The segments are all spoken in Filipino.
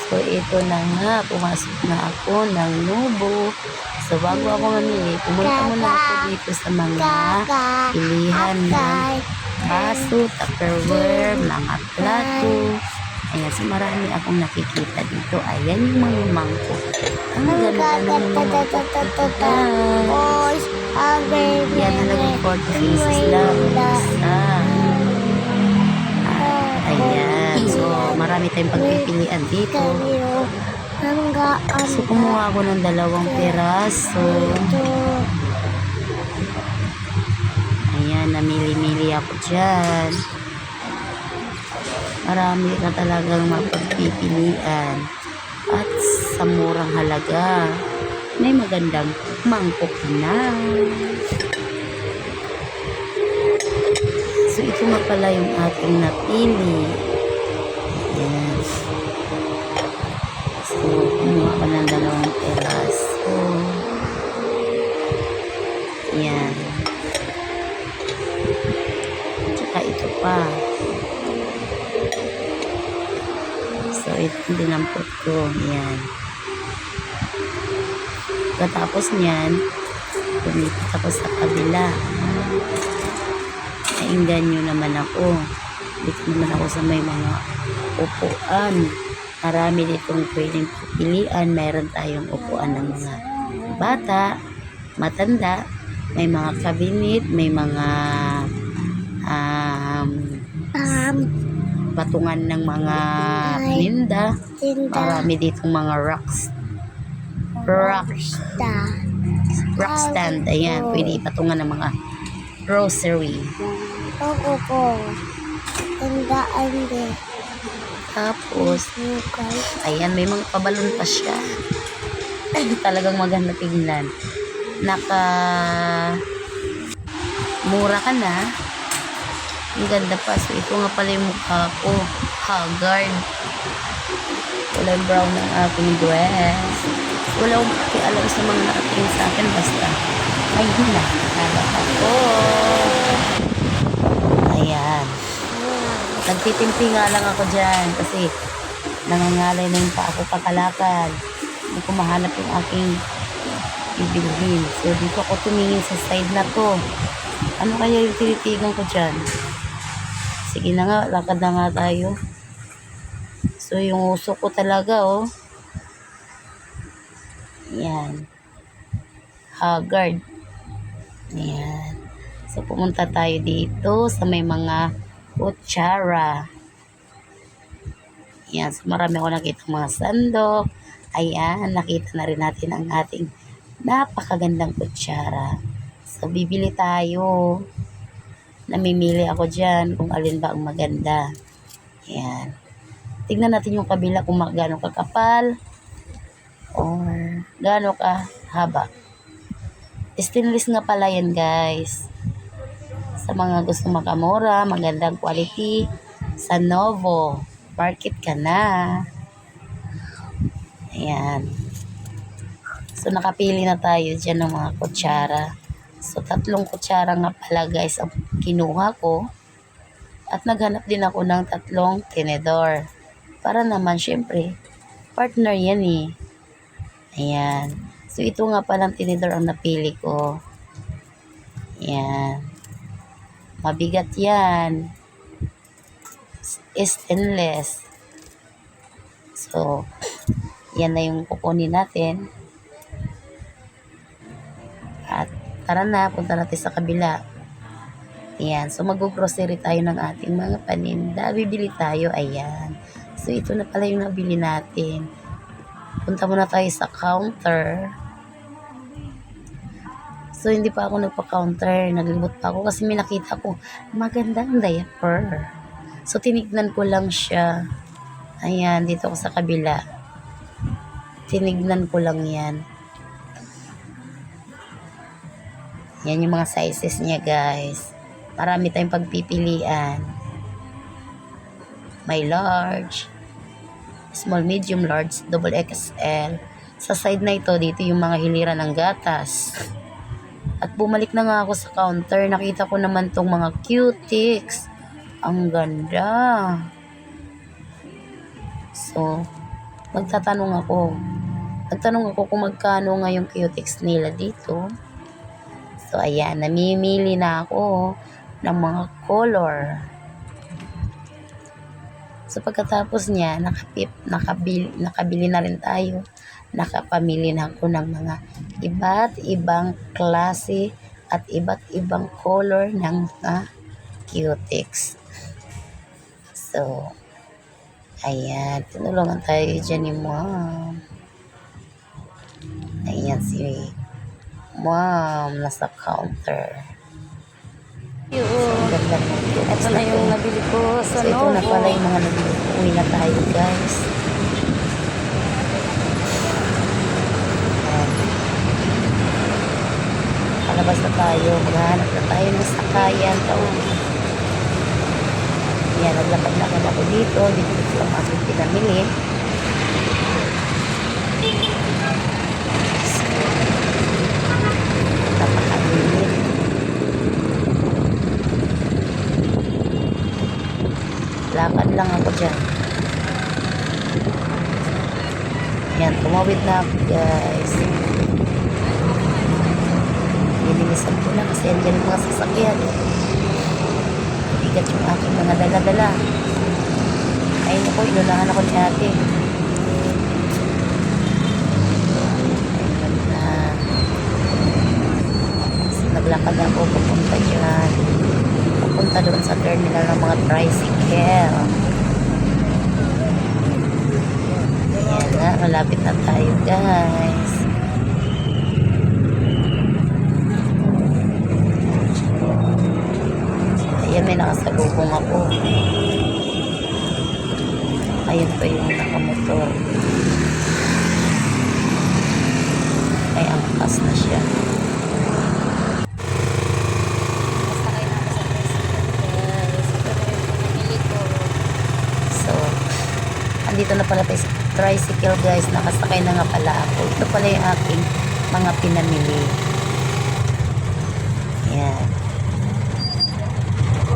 So, ito na nga, pumasok na ako ng Nubo. So, bago ako mamili, pumunta muna ako dito sa mga pilihan ng baso, tupperware, mga plato. Ayan, so marami akong nakikita dito. Ayan yung mga mangkok. Ang ganda ng mga mangkok dito, guys. Yan, halagang 40 pieces lang. Isa. Ayan, so marami tayong pagpipilian dito. So, kumuha ako ng 2 piraso. Ayan, namili-mili ako dyan. Marami ka talagang mapagpipilian. At sa murang halaga, may magandang mangkok na. So, ito nga pala yung aking napili. Ayan. So, kumuha ko ng 2 piraso. Ayan. Tsaka ito pa. So, ito dinampot ko. Ayan. Katapos niyan, pumipat ako sa kabila. Nainggan nyo naman ako. Dito naman ako sa may mga upuan. Marami ditong pwedeng pilian. Mayroon tayong upuan ng mga bata, matanda, may mga cabinet, may mga patungan ng mga paninda. Marami ditong mga rock stand. Ayan, pwede ipatungan ng mga grocery. Tapos, ayan, may mga pabalon pa siya. Talagang maganda tignan. Mura ka na. Ang ganda pa. So, ito nga pala yung mukha ko. Haggard. Kulay brown ng aking dress. Wala akong pakialam sa mga nakatingin sa akin. Basta, may hinahanap ako. Ayan. Nagtitimpi nga lang ako dyan. Kasi, nangangalay na yung pa ako kakalakad. Hindi ko mahanap yung aking bibilhin. So, dito ako tumingin sa side na to. Ano kaya yung tinitigan ko dyan? Sige na nga, lakad na nga tayo. So, yung uso ko talaga, oh. Ayan. Haggard. Ayan. So, pumunta tayo dito sa may mga kutsara. Ayan. So, marami ako nakita mga sandok. Ayan. Nakita na rin natin ang ating napakagandang kutsara. So, bibili tayo. Namimili ako dyan kung alin ba ang maganda. Ayan. Tignan natin yung kabila kung gaano kakapal or gaano kahaba. Stainless nga pala yan, guys. Sa mga gusto makamura, magandang quality, sa Novo, market ka na. Ayan. So, nakapili na tayo dyan ng mga kutsara. So, 3 kutsara nga pala, guys, ang kinuha ko. At naghanap din ako ng 3 tinidor. Para naman, syempre, partner yan eh. Ayan. So, ito nga palang tinidor ang napili ko. Ayan. Mabigat yan. Stainless. So, yan na yung kukunin natin. At tara na, punta natin sa kabila. Ayan. So, mag-grocery tayo ng ating mga paninda. Bibili tayo. Ayan. So, ito na pala yung nabili natin. Punta muna tayo sa counter. So, hindi pa ako nagpa-counter. Naglibot pa ako kasi may nakita ko magandang diaper. So, tinignan ko lang siya. Ayan, dito ako sa kabila. Tinignan ko lang yan. Yan yung mga sizes niya, guys. Marami tayong pagpipilian. May large, small, medium, large, double XL. Sa side na ito, dito yung mga hiliran ng gatas. At bumalik na nga ako sa counter. Nakita ko naman tong mga cutics. Ang ganda. So, Nagtanong ako kung magkano nga yung cutex nila dito. So, ayan, namimili na ako ng mga color. So, pagkatapos niya, nakabili na rin tayo. Nakapamili na ako ng mga iba't ibang klase at iba't ibang color ng mga cutex. So, ayan, tinulungan tayo dyan ni Mom. Ayan si Mom, nasa counter. So, ang ganda ng cutex Ito na yung nabili ko sa So, ito na Novo. pala yung mga nabili ko. Uwi na tayo, guys. Ayan. Palabas na tayo. Maghanap na tayo ng sakayan. Ayan, naglakad-lakad ako dito. Dito lang aking pinamili. So, napakainit. Lakad lang ako dyan. Ayan, tumawid na ako, guys. Binilisan ko na kasi andyan yung mga sasakyan. Bigat yung aking mga dala-dala. Ayun ako, inunahan ako ni ate. Ayun na. So, naglakad ako papunta dyan. Papunta doon sa terminal ng mga tricycle. Ayan na, malapit na tayo, guys. Ayan, may nakasalubong ako. Ayun pa yung nakamotor. Ay, angkas na siya. Sakay na ako sa tricycle, guys. Ito na yung pinamili ko. So, andito na pala tayo sa tricycle, guys. Nakasakay na nga pala ako. Ito pala yung aking mga pinamili. Ayan.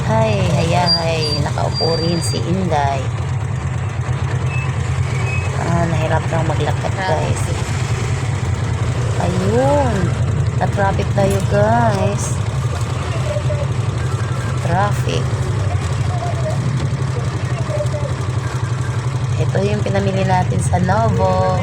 Hay, hayahay. Nakaupo rin si Inday. Nahirap na maglakad, guys. Ayun. Na-traffic tayo, guys. Traffic. Ito yung pinamili natin sa Novo.